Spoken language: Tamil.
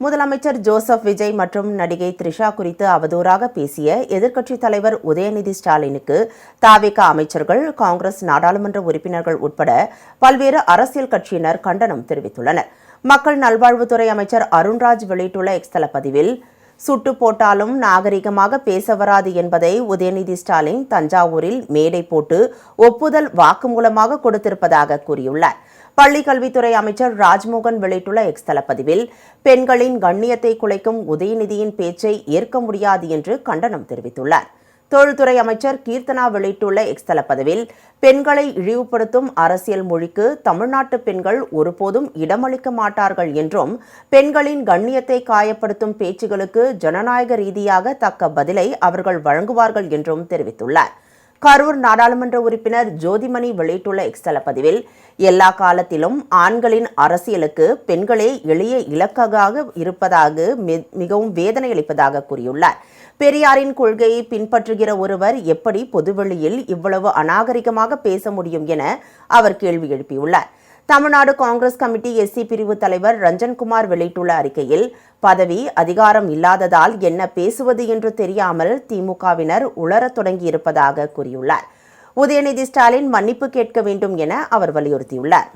முதலமைச்சர் ஜோசப் விஜய் மற்றும் நடிகை த்ரிஷா குறித்து அவதூறாக பேசிய எதிர்க்கட்சித் தலைவர் உதயநிதி ஸ்டாலினுக்கு தவிக அமைச்சர்கள், காங்கிரஸ் நாடாளுமன்ற உறுப்பினர்கள் உட்பட பல்வேறு அரசியல் கட்சியினர் கண்டனம் தெரிவித்துள்ளனர். மக்கள் நல்வாழ்வுத்துறை அமைச்சர் அருண்ராஜ் வெளியிட்டுள்ள எக்ஸ் தள பதிவில், சுட்டு போட்டாலும் நாகரிகமாக பேச வராது என்பதை உதயநிதி ஸ்டாலின் தஞ்சாவூரில் மேடை போட்டு ஒப்புதல் வாக்குமூலமாக கொடுத்திருப்பதாக கூறியுள்ளார். பள்ளிக் கல்வித்துறை அமைச்சர் ராஜ்மோகன் வெளியிட்டுள்ள எக்ஸ் தள பதிவில், பெண்களின் கண்ணியத்தை குலைக்கும் உதயநிதியின் பேச்சை ஏற்க முடியாது என்று கண்டனம் தெரிவித்துள்ளார். தொழில்துறை அமைச்சர் கீர்த்தனா வெளியிட்டுள்ள எக்ஸ் தள பதிவில், பெண்களை இழிவுபடுத்தும் அரசியல் மொழிக்கு தமிழ்நாட்டு பெண்கள் ஒருபோதும் இடமளிக்க மாட்டார்கள் என்றும், பெண்களின் கண்ணியத்தை காயப்படுத்தும் பேச்சுகளுக்கு ஜனநாயக ரீதியாக தக்க பதிலை அவர்கள் வழங்குவார்கள் என்றும் தெரிவித்துள்ளார். கரூர் நாடாளுமன்ற உறுப்பினர் ஜோதிமணி வெளியிட்டுள்ள எக்ஸ் தள பதிவில், எல்லா காலத்திலும் ஆண்களின் அரசியலுக்கு பெண்களே எளிய இலக்காக இருப்பதாக மிகவும் வேதனை அளிப்பதாக கூறியுள்ளார். பெரியாரின் கொள்கையை பின்பற்றுகிற ஒருவர் எப்படி பொதுவெளியில் இவ்வளவு அநாகரிகமாக பேச முடியும் என அவர் கேள்வி எழுப்பியுள்ளார். தமிழ்நாடு காங்கிரஸ் கமிட்டி எஸ்சி பிரிவு தலைவர் ரஞ்சன்குமார் வெளியிட்டுள்ள அறிக்கையில், பதவி அதிகாரம் இல்லாததால் என்ன பேசுவது என்று தெரியாமல் திமுகவினர் உளரத் தொடங்கியிருப்பதாக கூறியுள்ளார். உதயநிதி ஸ்டாலின் மன்னிப்பு கேட்க வேண்டும் என அவர் வலியுறுத்தியுள்ளார்.